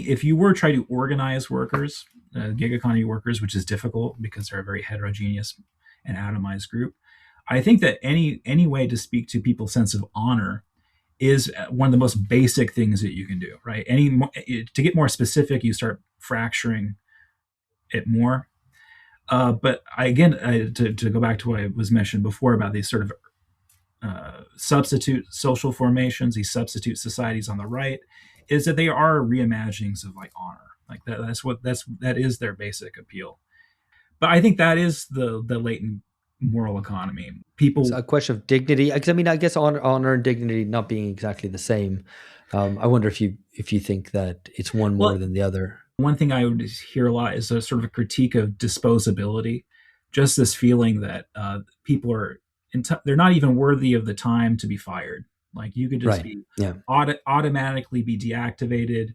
If you were trying to organize workers, gig economy workers, which is difficult because they're a very heterogeneous and atomized group, I think that any way to speak to people's sense of honor is one of the most basic things that you can do, right? To get more specific, you start fracturing it more. But to go back to what I was mentioned before about these sort of substitute social formations, these substitute societies on the right, is that they are reimaginings of like honor. Like that is their basic appeal. But I think that is the latent moral economy. People, It's a question of dignity. Because I guess honor and dignity not being exactly the same. I wonder if you think that it's one more than the other. One thing I would hear a lot is a sort of a critique of disposability, just this feeling that people are they're not even worthy of the time to be fired. Like you could just automatically be deactivated,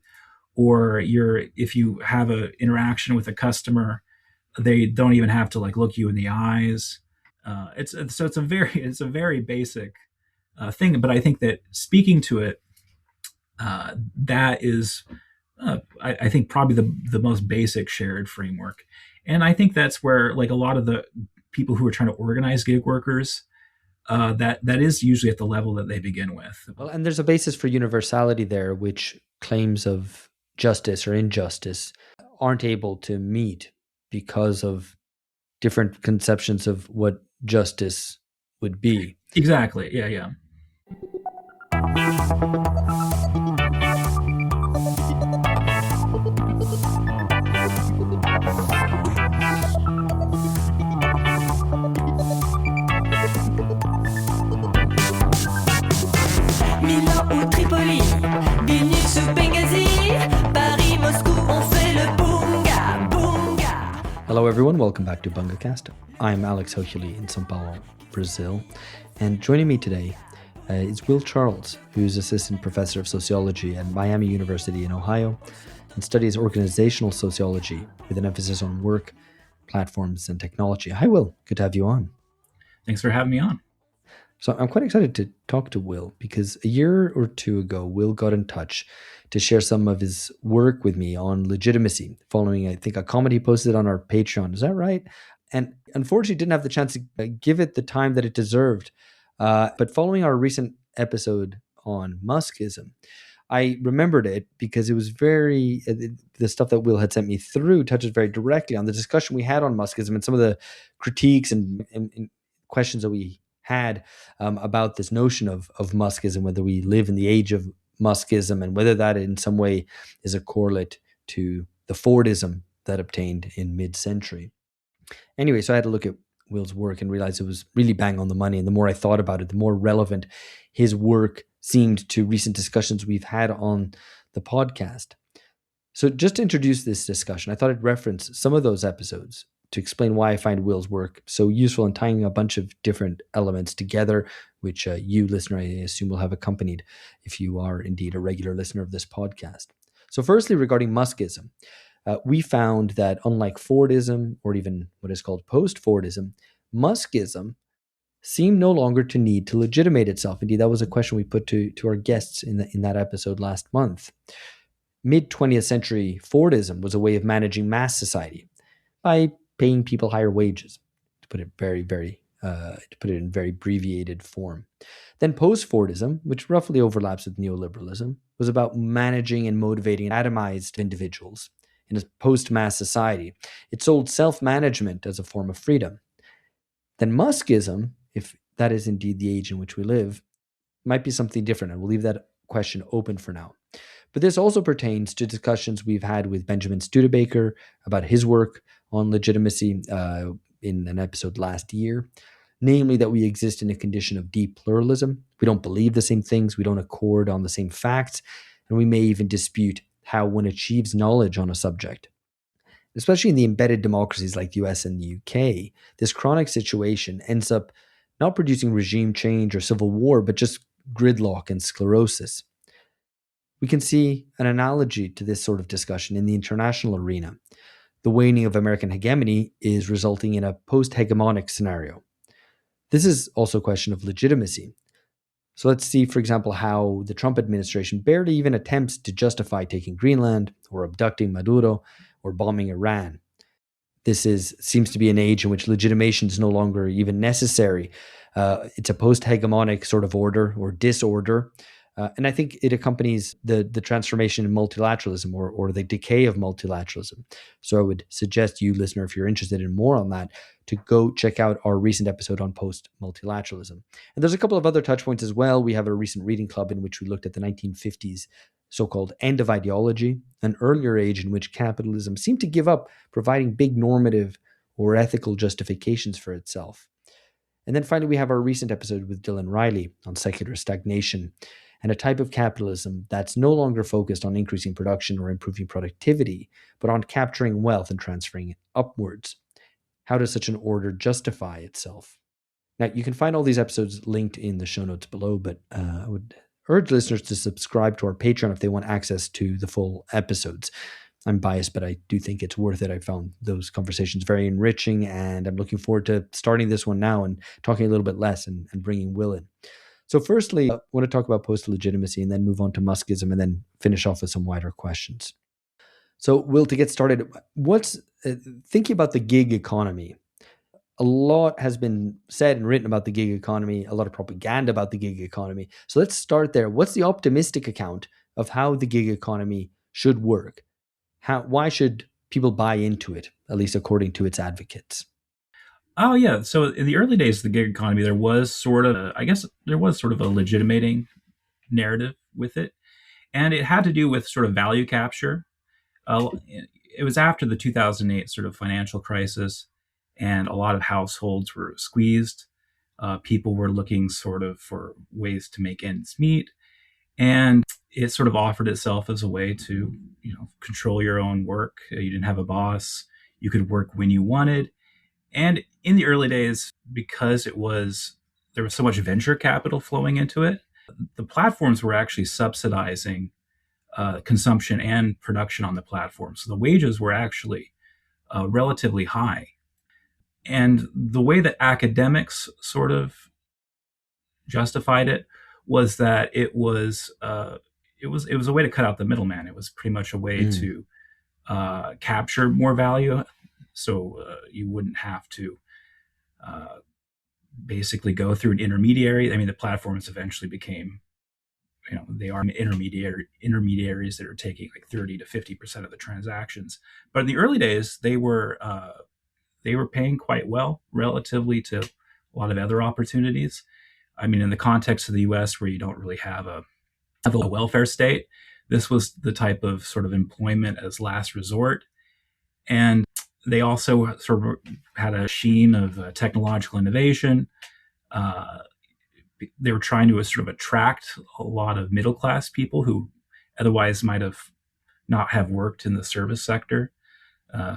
or if you have an interaction with a customer, they don't even have to like look you in the eyes. It's a very basic thing, but I think that speaking to it, that is, I think probably the most basic shared framework, and I think that's where like a lot of the people who are trying to organize gig workers, that is usually at the level that they begin with. Well, and there's a basis for universality there, which claims of justice or injustice aren't able to meet because of different conceptions of what justice would be. Exactly. Yeah. Milan ou Tripoli, Vilnius ou Benghazi, Paris, Moscou, on fait le bunga, bunga. Hello everyone, welcome back to BungaCast. I'm Alex Hochuli in São Paulo, Brazil, and joining me today is Will Charles, who's assistant professor of sociology at Miami University in Ohio and studies organizational sociology with an emphasis on work, platforms, and technology. Hi, Will. Good to have you on. Thanks for having me on. So I'm quite excited to talk to Will because a year or two ago, Will got in touch to share some of his work with me on legitimacy following, I think, a comment he posted on our Patreon. Is that right? And unfortunately, didn't have the chance to give it the time that it deserved. But following our recent episode on Muskism, I remembered it because it was the stuff that Will had sent me through touches very directly on the discussion we had on Muskism and some of the critiques and questions that we had about this notion of Muskism, whether we live in the age of Muskism and whether that in some way is a correlate to the Fordism that obtained in mid-century. Anyway, so I had to look at Will's work and realized it was really bang on the money. And the more I thought about it, the more relevant his work seemed to recent discussions we've had on the podcast. So just to introduce this discussion, I thought I'd reference some of those episodes to explain why I find Will's work so useful in tying a bunch of different elements together, which you, listener, I assume will have accompanied if you are indeed a regular listener of this podcast. So firstly, regarding Muskism, we found that unlike Fordism or even what is called post-Fordism, Muskism seemed no longer to need to legitimate itself. Indeed, that was a question we put to our guests in that episode last month. Mid-20th century Fordism was a way of managing mass society by paying people higher wages, to put it in very abbreviated form. Then post-Fordism, which roughly overlaps with neoliberalism, was about managing and motivating atomized individuals in a post-mass society. It sold self-management as a form of freedom. Then Muskism, if that is indeed the age in which we live, might be something different, and we'll leave that question open for now. But this also pertains to discussions we've had with Benjamin Studebaker about his work on legitimacy in an episode last year, namely that we exist in a condition of deep pluralism. We don't believe the same things, we don't accord on the same facts, and we may even dispute how one achieves knowledge on a subject. Especially in the embedded democracies like the US and the UK, this chronic situation ends up not producing regime change or civil war, but just gridlock and sclerosis. We can see an analogy to this sort of discussion in the international arena. The waning of American hegemony is resulting in a post-hegemonic scenario. This is also a question of legitimacy. So let's see, for example, how the Trump administration barely even attempts to justify taking Greenland or abducting Maduro or bombing Iran. This seems to be an age in which legitimation is no longer even necessary. It's a post-hegemonic sort of order or disorder. And I think it accompanies the transformation in multilateralism or the decay of multilateralism. So I would suggest you, listener, if you're interested in more on that, to go check out our recent episode on post-multilateralism. And there's a couple of other touch points as well. We have a recent reading club in which we looked at the 1950s so-called end of ideology, an earlier age in which capitalism seemed to give up providing big normative or ethical justifications for itself. And then finally, we have our recent episode with Dylan Riley on secular stagnation and a type of capitalism that's no longer focused on increasing production or improving productivity, but on capturing wealth and transferring it upwards. How does such an order justify itself? Now, you can find all these episodes linked in the show notes below, but I would urge listeners to subscribe to our Patreon if they want access to the full episodes. I'm biased, but I do think it's worth it. I found those conversations very enriching, and I'm looking forward to starting this one now and talking a little bit less and bringing Will in. So firstly, I want to talk about post-legitimacy and then move on to Muskism and then finish off with some wider questions. So Will, to get started, what's thinking about the gig economy? A lot has been said and written about the gig economy, a lot of propaganda about the gig economy. So let's start there. What's the optimistic account of how the gig economy should work? Why should people buy into it, at least according to its advocates? Oh, yeah. So in the early days of the gig economy, there was sort of, a legitimating narrative with it. And it had to do with sort of value capture. It was after the 2008 sort of financial crisis, and a lot of households were squeezed. People were looking sort of for ways to make ends meet. And it sort of offered itself as a way to, control your own work. You didn't have a boss. You could work when you wanted. And in the early days, because there was so much venture capital flowing into it, the platforms were actually subsidizing consumption and production on the platform. So the wages were actually relatively high. And the way that academics sort of justified it was that it was a way to cut out the middleman. It was pretty much a way to capture more value, so you wouldn't have to basically go through an intermediary. I mean, the platforms eventually became, they are intermediaries that are taking like 30 to 50% of the transactions. But in the early days, they were paying quite well relatively to a lot of other opportunities. I mean, in the context of the U.S., where you don't really have a welfare state, this was the type of sort of employment as last resort. And they also sort of had a sheen of technological innovation. They were trying to sort of attract a lot of middle-class people who otherwise might have not have worked in the service sector.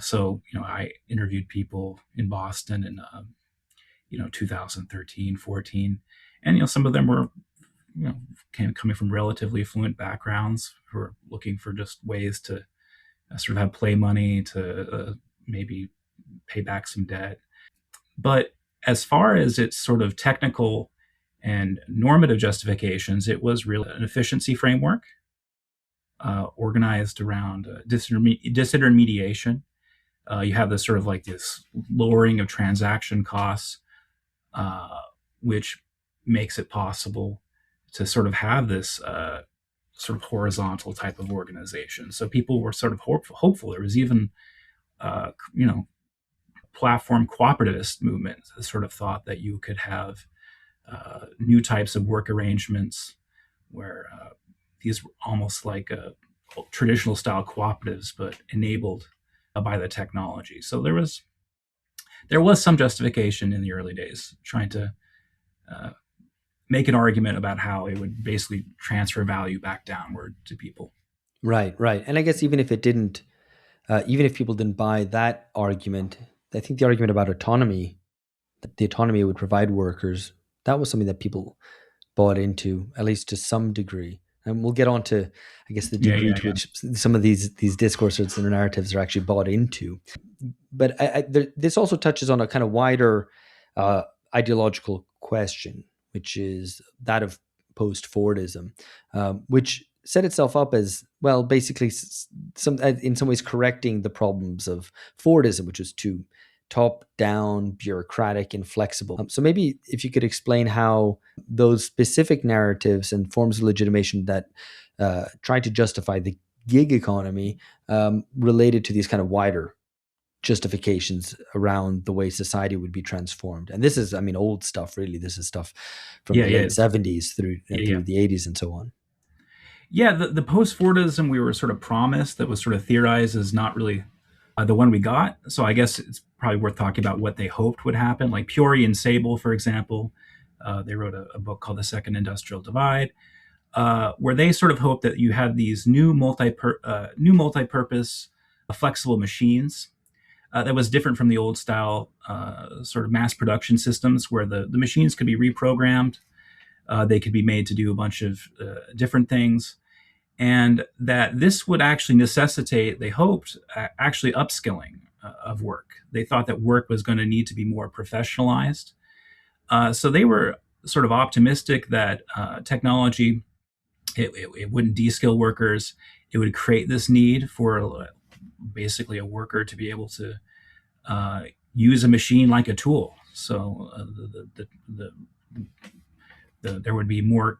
So, I interviewed people in Boston in, 2013, 14. And, some of them were, coming from relatively affluent backgrounds who were looking for just ways to sort of have play money to maybe pay back some debt. But as far as its sort of technical and normative justifications, it was really an efficiency framework organized around disintermediation. You have this sort of like this lowering of transaction costs, which makes it possible to sort of have this sort of horizontal type of organization. So people were sort of hopeful. There was even, platform cooperativist movement that sort of thought that you could have new types of work arrangements where these were almost like traditional style cooperatives, but enabled by the technology. So there was some justification in the early days trying to make an argument about how it would basically transfer value back downward to people. Right. And I guess even if people didn't buy that argument, I think the argument about autonomy, that the autonomy it would provide workers, that was something that people bought into, at least to some degree. And we'll get on to, I guess, the degree to which some of these discourses and narratives are actually bought into. But this also touches on a kind of wider ideological question, which is that of post-Fordism, which set itself up as, well, basically in some ways correcting the problems of Fordism, which was too top-down, bureaucratic, inflexible. So maybe if you could explain how those specific narratives and forms of legitimation that try to justify the gig economy related to these kind of wider justifications around the way society would be transformed. And this is, I mean, old stuff, really. This is stuff from the late 70s through the 80s and so on. Yeah, the post-Fordism we were sort of promised, that was sort of theorized, is not really the one we got. So I guess it's probably worth talking about what they hoped would happen. Like Peoria and Sable, for example, they wrote a book called The Second Industrial Divide, where they sort of hoped that you had these new multi-purpose flexible machines that was different from the old style sort of mass production systems, where the machines could be reprogrammed. They could be made to do a bunch of different things. And that this would actually necessitate, they hoped, actually upskilling of work. They thought that work was going to need to be more professionalized. So they were sort of optimistic that technology, it wouldn't de-skill workers. It would create this need for basically a worker to be able to use a machine like a tool. So there would be more,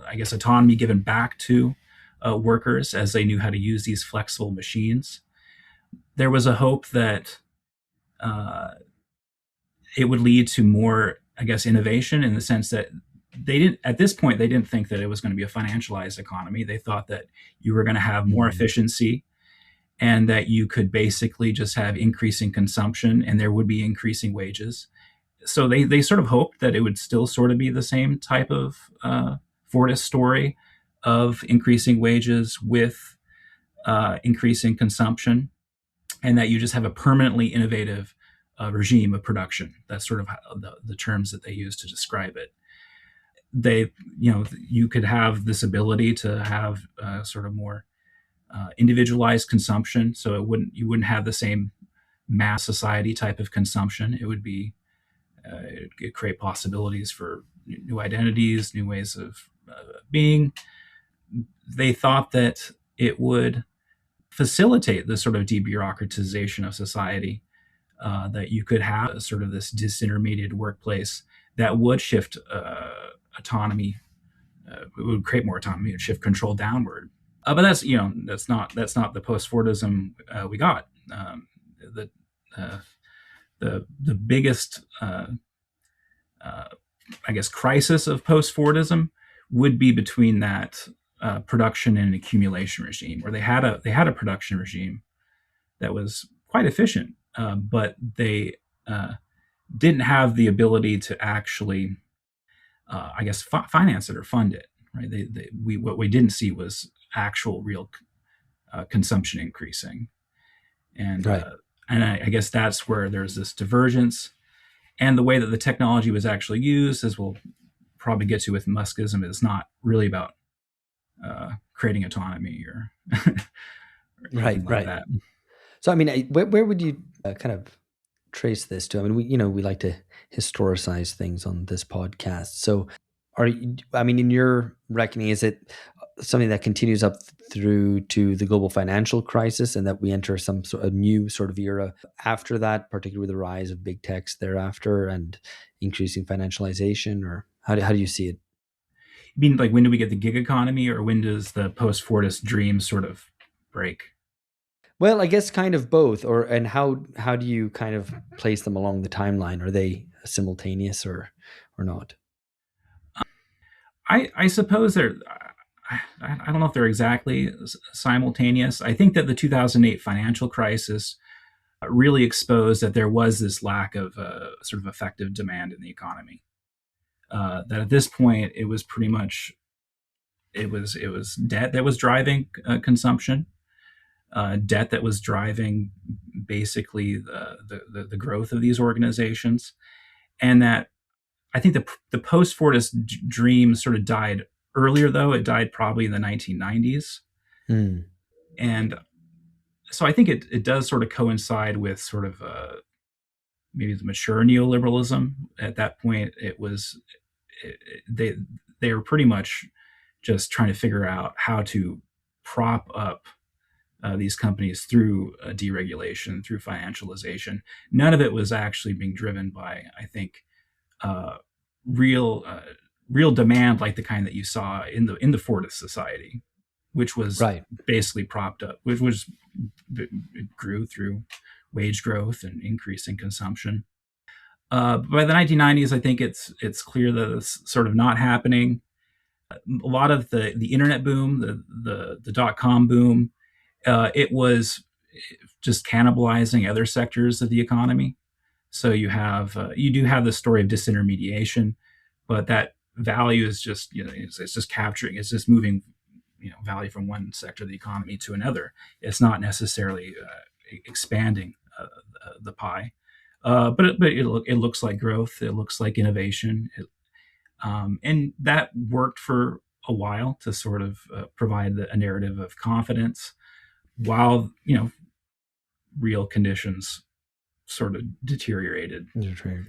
I guess, autonomy given back to workers as they knew how to use these flexible machines. There was a hope that it would lead to more, I guess, innovation, in the sense that at this point, they didn't think that it was going to be a financialized economy. They thought that you were going to have more efficiency, and that you could basically just have increasing consumption, and there would be increasing wages. So they sort of hoped that it would still sort of be the same type of Fordist story of increasing wages with increasing consumption, and that you just have a permanently innovative regime of production. That's sort of how the terms that they use to describe it. You could have this ability to have sort of more individualized consumption. So you wouldn't have the same mass society type of consumption. It would be it create possibilities for new identities, new ways of being. They thought that it would facilitate the sort of debureaucratization of society, that you could have sort of this disintermediated workplace that would shift autonomy. It would create more autonomy. It would shift control downward. But that's not the post-Fordism we got. The biggest I guess crisis of post-Fordism would be between that production and accumulation regime, where they had a production regime that was quite efficient, but they didn't have the ability to actually I guess finance it or fund it. Right? What we didn't see was actual real consumption increasing, and right. And I guess that's where there's this divergence. And the way that the technology was actually used, as we'll probably get to with Muskism, is not really about creating autonomy or right. that. So, I mean, where would you kind of trace this to? I mean, we like to historicize things on this podcast. So, in your reckoning, is it something that continues up through to the global financial crisis, and that we enter some sort of new sort of era after that, particularly with the rise of big techs thereafter and increasing financialization? Or how do you see it? You mean like when do we get the gig economy, or when does the post-Fordist dream sort of break? Well, I guess kind of both. And how do you kind of place them along the timeline? Are they simultaneous or not? I suppose they're. I don't know if they're exactly simultaneous. I think that the 2008 financial crisis really exposed that there was this lack of sort of effective demand in the economy. That at this point, it was pretty much it was debt that was driving consumption, debt that was driving basically the growth of these organizations, and that I think the post-Fordist dream sort of died earlier, though. It died probably in the 1990s. And so I think it does sort of coincide with sort of maybe the mature neoliberalism. At that point, it was they were pretty much just trying to figure out how to prop up these companies through deregulation, through financialization. None of it was actually being driven by, I think, real real demand like the kind that you saw in the Fordist Society, which was basically propped up, which it grew through wage growth and increase in consumption. By the 1990s, I think it's clear that it's sort of not happening. A lot of the internet boom, the .com boom, it was just cannibalizing other sectors of the economy. So you do have the story of disintermediation, but that value is just it's just capturing, it's just moving value from one sector of the economy to another. It's not necessarily expanding the pie, but it looks like growth. It looks like innovation, and that worked for a while to sort of provide a narrative of confidence, while real conditions sort of deteriorated.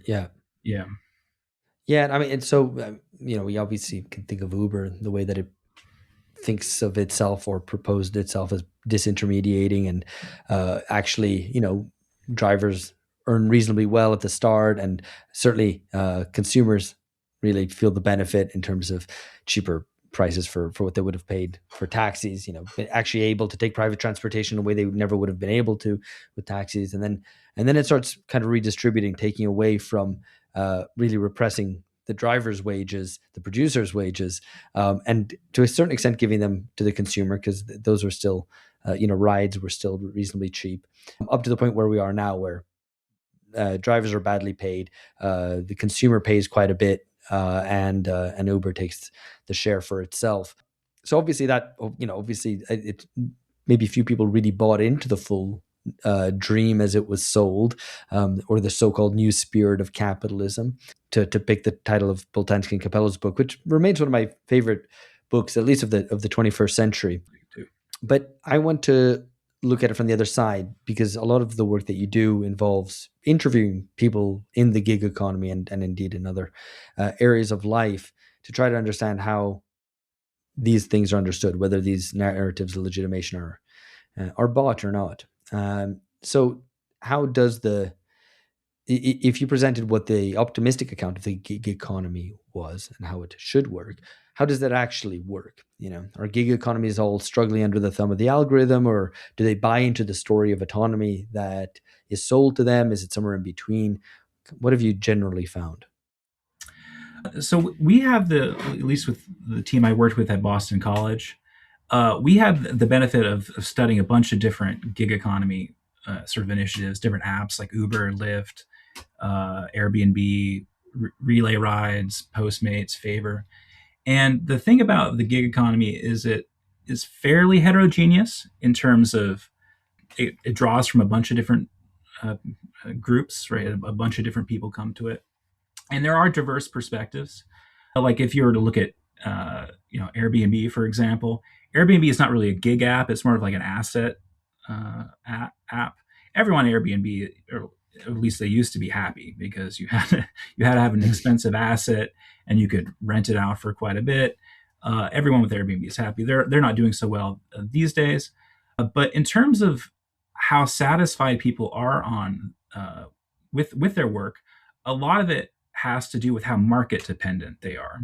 Yeah. I mean, and so we obviously can think of Uber, the way that it thinks of itself or proposed itself as disintermediating, and actually, drivers earn reasonably well at the start, and certainly consumers really feel the benefit in terms of cheaper prices for what they would have paid for taxis, actually able to take private transportation in a way they never would have been able to with taxis. And then it starts kind of redistributing, taking away from really repressing the driver's wages, the producer's wages, and to a certain extent giving them to the consumer, because those were still, rides were still reasonably cheap, up to the point where we are now, where drivers are badly paid, the consumer pays quite a bit, and Uber takes the share for itself. So obviously it maybe few people really bought into the full dream as it was sold, or the so-called new spirit of capitalism, to pick the title of Boltanski and Capello's book, which remains one of my favorite books, at least of the 21st century. But I want to look at it from the other side, because a lot of the work that you do involves interviewing people in the gig economy and indeed in other areas of life, to try to understand how these things are understood, whether these narratives of legitimation are bought or not. So how does if you presented what the optimistic account of the gig economy was and how it should work, how does that actually work? Are gig economies all struggling under the thumb of the algorithm, or do they buy into the story of autonomy that is sold to them? Is it somewhere in between? What have you generally found? So we have at least with the team I worked with at Boston College, we have the benefit of studying a bunch of different gig economy sort of initiatives, different apps like Uber, Lyft, Airbnb, Relay Rides, Postmates, Favor. And the thing about the gig economy is it is fairly heterogeneous in terms of it draws from a bunch of different groups, right? A bunch of different people come to it. And there are diverse perspectives. Like if you were to look at, Airbnb, for example, Airbnb is not really a gig app. It's more of like an asset app. Everyone at Airbnb, or at least they used to be happy, because you had to have an expensive asset and you could rent it out for quite a bit. Everyone with Airbnb is happy. They're not doing so well these days. But in terms of how satisfied people are on with their work, a lot of it has to do with how market dependent they are.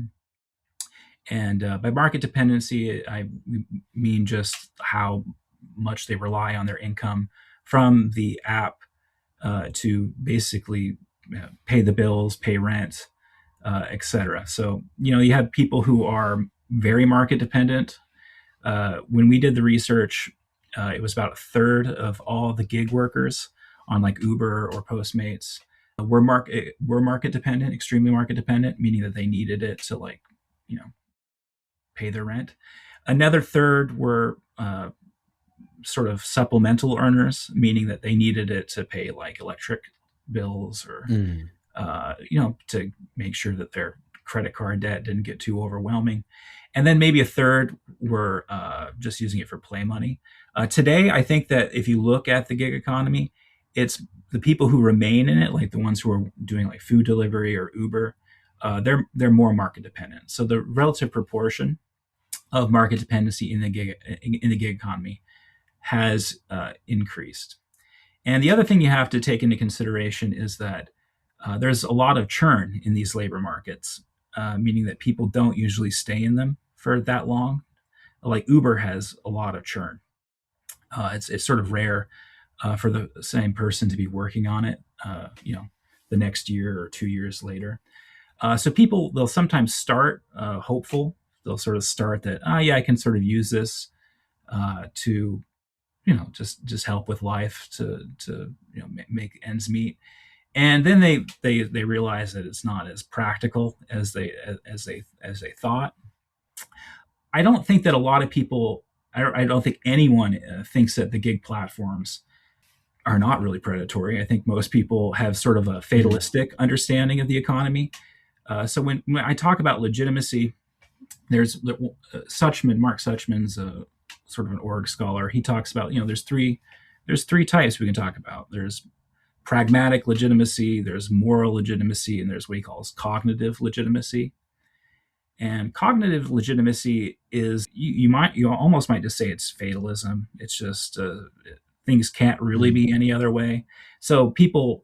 And by market dependency, I mean just how much they rely on their income from the app to basically pay the bills, pay rent, etc. So, you have people who are very market dependent. When we did the research, it was about a third of all the gig workers on like Uber or Postmates were market dependent, extremely market dependent, meaning that they needed it to pay their rent. Another third were sort of supplemental earners, meaning that they needed it to pay like electric bills or to make sure that their credit card debt didn't get too overwhelming. And then maybe a third were just using it for play money. Today, I think that if you look at the gig economy, it's the people who remain in it, like the ones who are doing like food delivery or Uber, they're more market dependent. So the relative proportion of market dependency in the gig economy has increased. And the other thing you have to take into consideration is that there's a lot of churn in these labor markets, meaning that people don't usually stay in them for that long. Like Uber has a lot of churn. It's sort of rare for the same person to be working on it, the next year or 2 years later. So people, they'll sometimes start hopeful. They'll sort of start that, I can sort of use this to, just help with life, to make ends meet. And then they realize that it's not as practical as they thought. I don't think that a lot of people, I don't think anyone thinks that the gig platforms are not really predatory. I think most people have sort of a fatalistic understanding of the economy. So when I talk about legitimacy, there's Mark Suchman's sort of an org scholar. He talks about, there's three types we can talk about. There's pragmatic legitimacy, there's moral legitimacy, and there's what he calls cognitive legitimacy. And cognitive legitimacy is, you almost might just say it's fatalism. It's just things can't really be any other way. So people,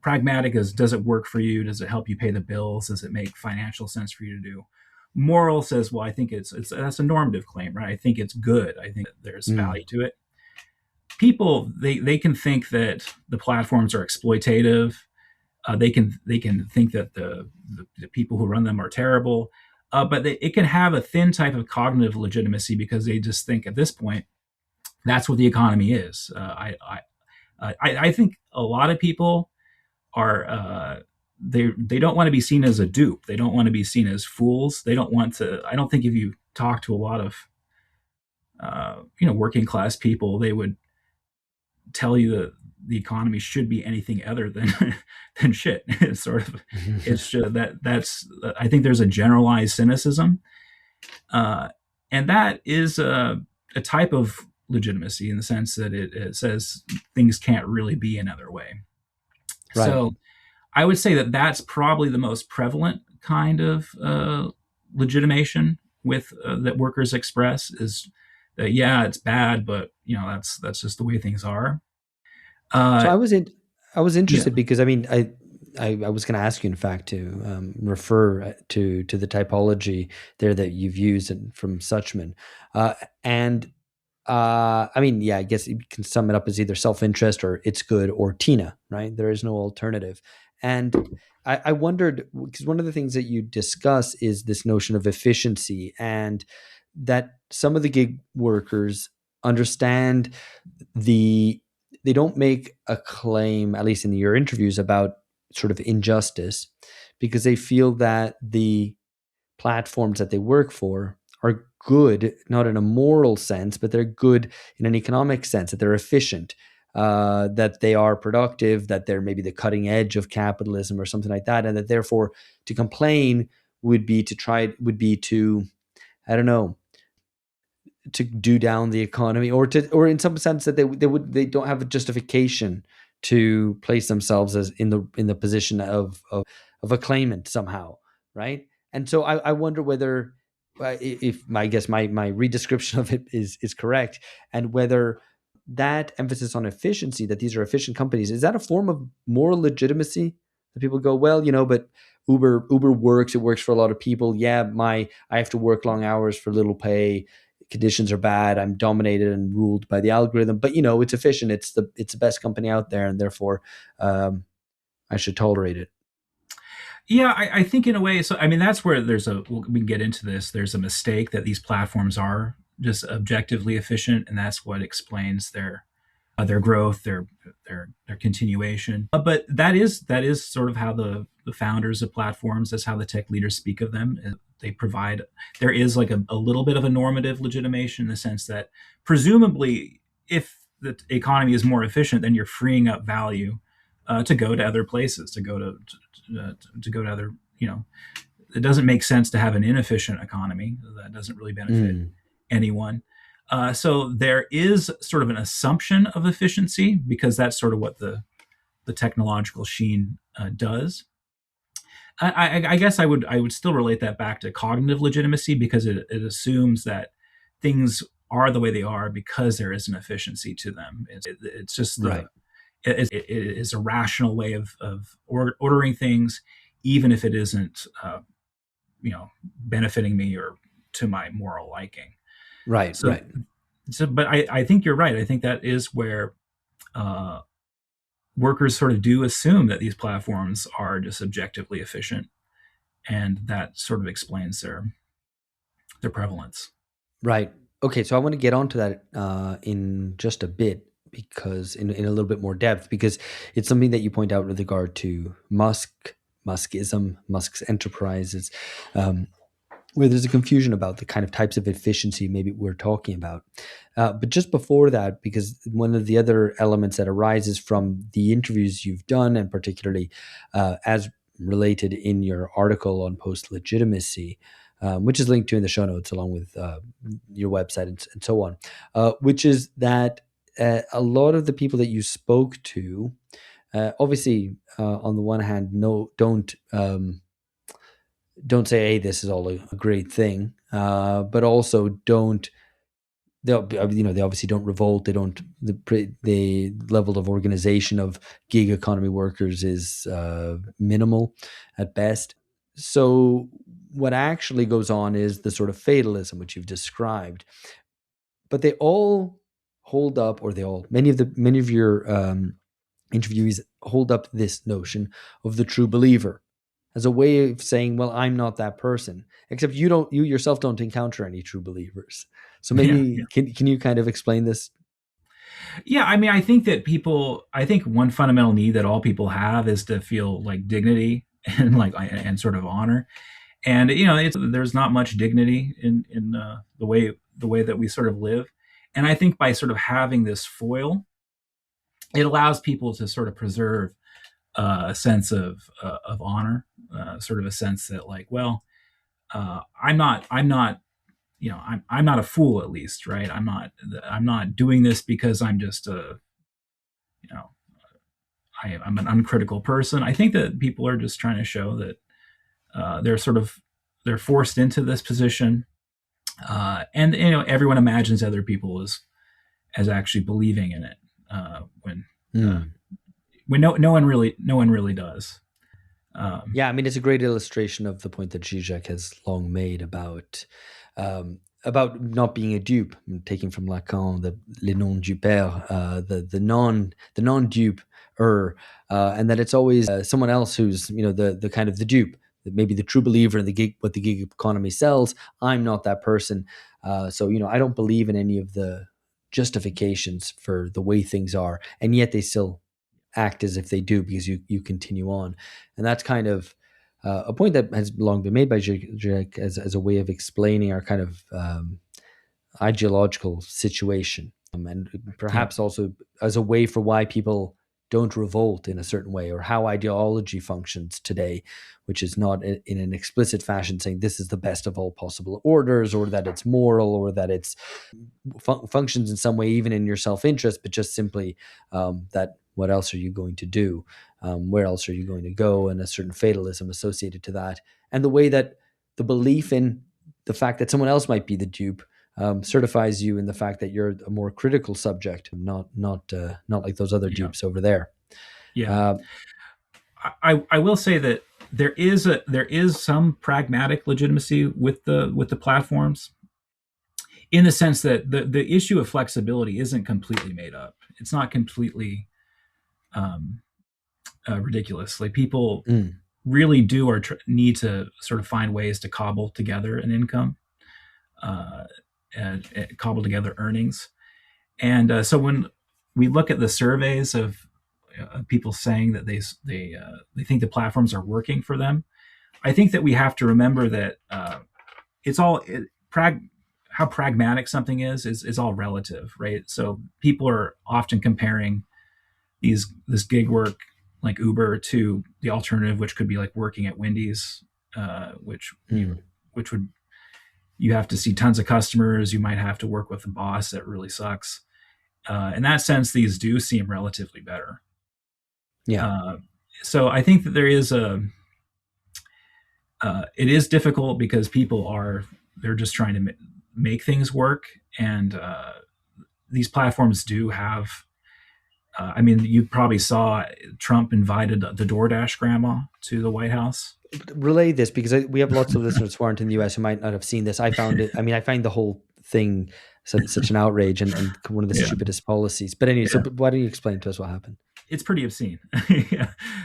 pragmatic is, does it work for you? Does it help you pay the bills? Does it make financial sense for you to do? Moral says, well, I think that's a normative claim, right? I think it's good. I think there's value to it. People, they can think that the platforms are exploitative. They can think that the people who run them are terrible, but it can have a thin type of cognitive legitimacy because they just think at this point that's what the economy is. I think a lot of people are they don't want to be seen as a dupe. They don't want to be seen as fools. They don't want to. I don't think if you talk to a lot of working class people, they would tell you that the economy should be anything other than shit. It's sort of it's just that's I think there's a generalized cynicism, and that is a type of legitimacy in the sense that it says things can't really be another way. Right. So I would say that that's probably the most prevalent kind of legitimation with that workers express is that, it's bad, but that's just the way things are. So I was interested because I was going to ask you, in fact, to refer to the typology there that you've used from Suchman, I guess you can sum it up as either self-interest or it's good or Tina, right? There is no alternative. And I wondered, because one of the things that you discuss is this notion of efficiency, and that some of the gig workers understand they don't make a claim, at least in your interviews, about sort of injustice, because they feel that the platforms that they work for are good, not in a moral sense, but they're good in an economic sense, that they're efficient, that they are productive, that they're maybe the cutting edge of capitalism or something like that. And that therefore to complain would be to, I don't know, to do down the economy, or in some sense that they don't have a justification to place themselves as in the position of a claimant somehow, right? And so I wonder whether, if my redescription of it is correct, and whether that emphasis on efficiency, that these are efficient companies, is that a form of moral legitimacy? That people go, well, but Uber works. It works for a lot of people. Yeah, I have to work long hours for little pay. Conditions are bad. I'm dominated and ruled by the algorithm. But it's efficient. It's the best company out there, and therefore I should tolerate it. Yeah, I think in a way. So that's where we can get into this. There's a mistake that these platforms are just objectively efficient, and that's what explains their growth, their continuation. But that is sort of how the founders of platforms, that's how the tech leaders speak of them. They provide, there is like a little bit of a normative legitimation in the sense that presumably if the economy is more efficient, then you're freeing up value to go to other places, to go to other, it doesn't make sense to have an inefficient economy. That doesn't really benefit anyone. So there is sort of an assumption of efficiency because that's sort of what the technological sheen does. I guess I would still relate that back to cognitive legitimacy, because it assumes that things are the way they are because there is an efficiency to them. It's just Right. it is a rational way of ordering things, even if it isn't benefiting me or to my moral liking. Right. So, Right. but I think you're right. I think that is where uh, workers sort of do assume that these platforms are just objectively efficient, and that sort of explains their prevalence. Right. Okay. So I want to get onto that in just a bit, because in a little bit more depth, because it's something that you point out with regard to Muskism, Musk's enterprises, where there's a confusion about the kind of types of efficiency maybe we're talking about. But just before that, because one of the other elements that arises from the interviews you've done, and particularly as related in your article on post-legitimacy, which is linked to in the show notes along with your website and so on, which is that a lot of the people that you spoke to, obviously, on the one hand, don't say, "Hey, this is all a great thing," but also don't. They obviously don't revolt. They don't. The level of organization of gig economy workers is minimal at best. So what actually goes on is the sort of fatalism which you've described. But they all hold up, or many of your interviewees hold up this notion of the true believer as a way of saying, well, I'm not that person, except you yourself don't encounter any true believers. So maybe can you kind of explain this? Yeah, I mean, I think one fundamental need that all people have is to feel like dignity and sort of honor. And there's not much dignity in the way that we sort of live. And I think by sort of having this foil, it allows people to sort of preserve a sense of honor, sort of a sense that, like, well, I'm not I'm not a fool, at least, right? I'm not doing this because I'm just you know I'm an uncritical person. I think that people are just trying to show that they're forced into this position, and everyone imagines other people as actually believing in it, when no one really does. Yeah, I mean, it's a great illustration of the point that Zizek has long made about not being a dupe. I'm taking from Lacan the les non dupeurs, the non dupe, and that it's always someone else who's the kind of the dupe, maybe the true believer in what the gig economy sells. I'm not that person, so I don't believe in any of the justifications for the way things are, and yet they still act as if they do, because you continue on. And that's kind of a point that has long been made by Zizek as a way of explaining our kind of ideological situation, and perhaps also as a way for why people don't revolt in a certain way, or how ideology functions today, which is not in an explicit fashion saying this is the best of all possible orders, or that it's moral, or that it's functions in some way even in your self-interest, but just simply that what else are you going to do? Where else are you going to go? And a certain fatalism associated to that. And the way that the belief in the fact that someone else might be the dupe certifies you in the fact that you're a more critical subject, not like those other dupes over there. Yeah. I will say that there is some pragmatic legitimacy with the platforms, in the sense that the issue of flexibility isn't completely made up. It's not completely ridiculous. Like, people really do need to sort of find ways to cobble together an income, and cobble together earnings. And so when we look at the surveys of people saying that they think the platforms are working for them, I think that we have to remember that how pragmatic something is all relative, right? So people are often comparing this gig work like Uber to the alternative, which could be like working at Wendy's, which would, you have to see tons of customers. You might have to work with a boss that really sucks. In that sense, these do seem relatively better. Yeah. So I think that there is it is difficult because they're just trying to make things work, and these platforms do have. I mean, you probably saw Trump invited the DoorDash grandma to the White House. Relay this, because we have lots of listeners who aren't in the US who might not have seen this. I found it. I mean, I find the whole thing such an outrage and one of the stupidest policies. But anyway, so why don't you explain to us what happened? It's pretty obscene.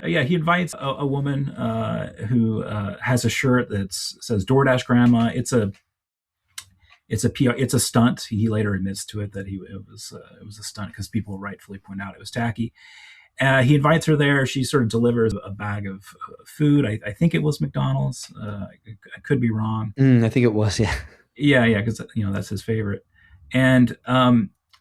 Yeah, he invites a woman who has a shirt that says DoorDash grandma. It's a PR. It's a stunt. He later admits to it that it was a stunt because people rightfully point out it was tacky. He invites her there. She sort of delivers a bag of food. I think it was McDonald's. I could be wrong. I think it was. Yeah. Yeah, because that's his favorite, and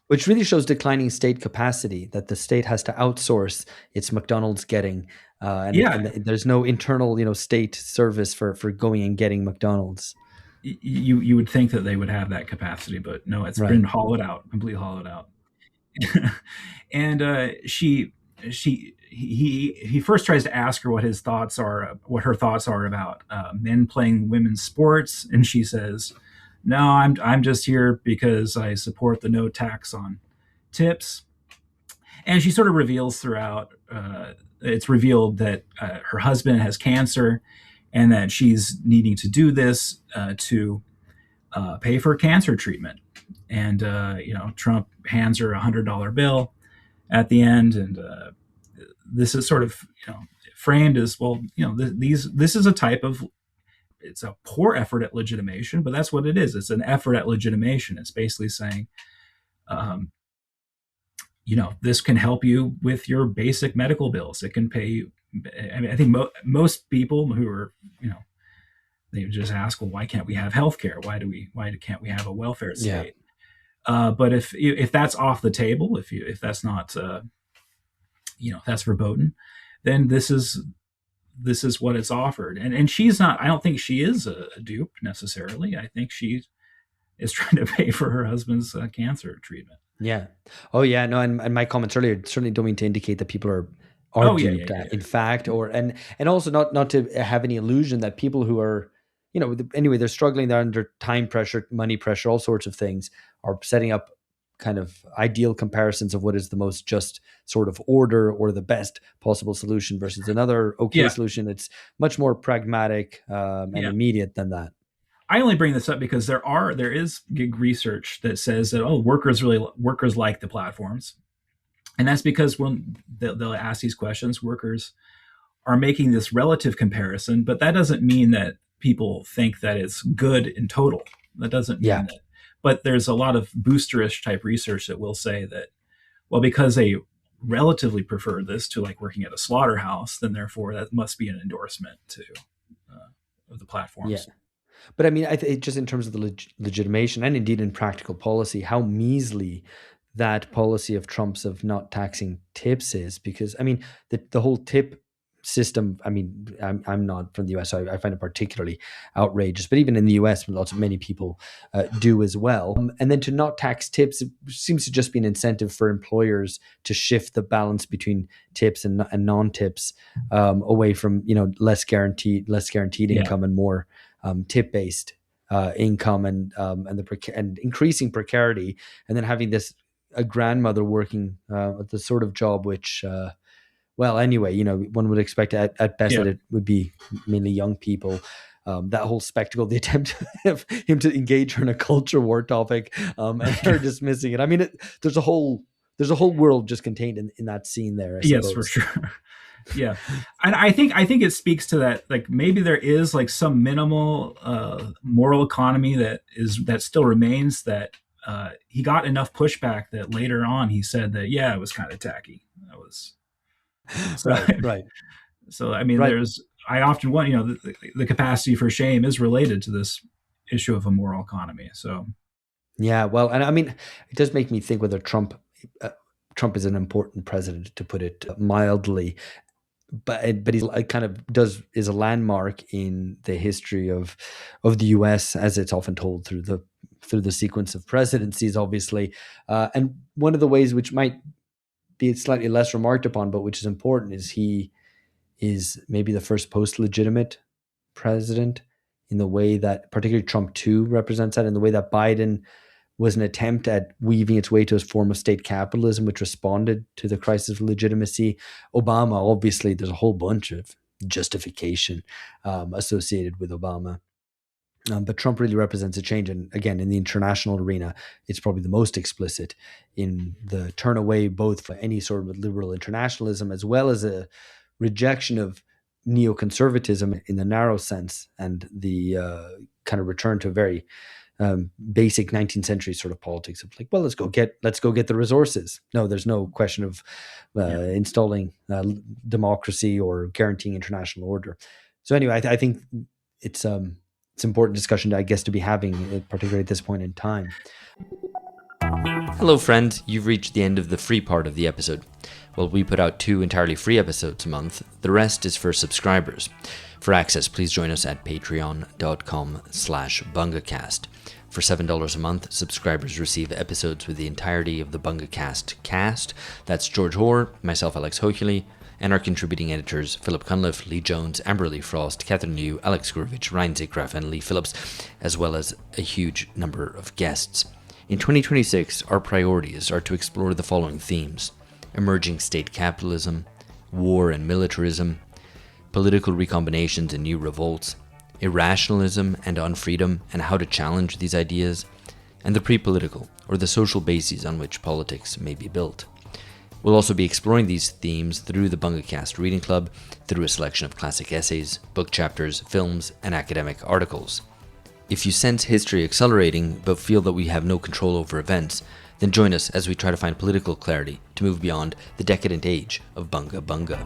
which really shows declining state capacity, that the state has to outsource its McDonald's getting, and there's no internal state service for going and getting McDonald's. You would think that they would have that capacity, but no, it's been hollowed out, completely hollowed out. And he first tries to ask her what her thoughts are about men playing women's sports, and she says, "No, I'm just here because I support the no tax on tips." And she sort of reveals throughout. It's revealed that her husband has cancer, and that she's needing to do this to pay for cancer treatment. And Trump hands her $100 bill at the end, and this is sort of framed as, well, this is a type of, it's a poor effort at legitimation, but that's what it is. It's an effort at legitimation. It's basically saying, this can help you with your basic medical bills. It can pay. I mean, I think most people who are, they just ask, well, why can't we have healthcare? Why can't we have a welfare state? Yeah. But if that's off the table, if that's not, that's verboten, then this is what it's offered. And she's not. I don't think she is a dupe necessarily. I think she is trying to pay for her husband's cancer treatment. Yeah. Oh yeah. No. And my comments earlier certainly don't mean to indicate that people are duped. In fact, and also not to have any illusion that people who are, anyway, they're struggling, they're under time pressure, money pressure, all sorts of things, are setting up kind of ideal comparisons of what is the most just sort of order or the best possible solution versus another solution. It's much more pragmatic and immediate than that. I only bring this up because there is gig research that says that workers like the platforms, and that's because when they'll ask these questions, workers are making this relative comparison, but that doesn't mean that people think that it's good in total. That doesn't mean that. But there's a lot of boosterish type research that will say that, well, because they relatively prefer this to like working at a slaughterhouse, then therefore that must be an endorsement to of the platforms. Yeah. But I mean, just in terms of the legitimation and indeed in practical policy, how measly that policy of Trump's of not taxing tips is, because I mean, the whole tip system, I mean, I'm not from the US, so I find it particularly outrageous, but even in the US, many people do as well. And then to not tax tips, it seems to just be an incentive for employers to shift the balance between tips and non-tips away from, less guaranteed income and more tip-based income and increasing precarity, and then having a grandmother working at the sort of job which one would expect at best that it would be mainly young people. That whole spectacle, the attempt of him to engage her in a culture war topic, and her dismissing it. I mean, there's a whole world just contained in that scene there. Yes, for sure. Yeah, and I think it speaks to that. Like maybe there is like some minimal moral economy that still remains. That he got enough pushback that later on he said that it was kind of tacky. That was right. So I mean, I often want the capacity for shame is related to this issue of a moral economy. So yeah, well, and I mean, it does make me think whether Trump is an important president, to put it mildly. But he's kind of is a landmark in the history of the U.S. as it's often told through the sequence of presidencies, obviously. And one of the ways which might be slightly less remarked upon, but which is important, is he is maybe the first post-legitimate president in the way that particularly Trump 2 represents that, in the way that Biden was an attempt at weaving its way to a form of state capitalism, which responded to the crisis of legitimacy. Obama, obviously, there's a whole bunch of justification associated with Obama. But Trump really represents a change. And again, in the international arena, it's probably the most explicit in the turn away both for any sort of liberal internationalism as well as a rejection of neoconservatism in the narrow sense, and the kind of return to a very basic 19th century sort of politics of like, well, let's go get the resources. No, there's no question of installing democracy or guaranteeing international order. So anyway, I think it's important discussion, I guess, to be having, particularly at this point in time. Hello friends, you've reached the end of the free part of the episode. Well, we put out 2 entirely free episodes a month. The rest is for subscribers. For access, please join us at patreon.com/bungacast. For $7 a month, subscribers receive episodes with the entirety of the Bungacast cast. That's George Hoare, myself Alex Hochuli, and our contributing editors Philip Cunliffe, Lee Jones, Amberly Frost, Catherine Liu, Alex Gurevich, Ryan Zikraff, and Lee Phillips, as well as a huge number of guests. In 2026, our priorities are to explore the following themes: emerging state capitalism, war and militarism, political recombinations and new revolts, irrationalism and unfreedom and how to challenge these ideas, and the pre-political, or the social bases on which politics may be built. We'll also be exploring these themes through the Bungacast Reading Club, through a selection of classic essays, book chapters, films, and academic articles. If you sense history accelerating but feel that we have no control over events, then join us as we try to find political clarity to move beyond the decadent age of Bunga Bunga.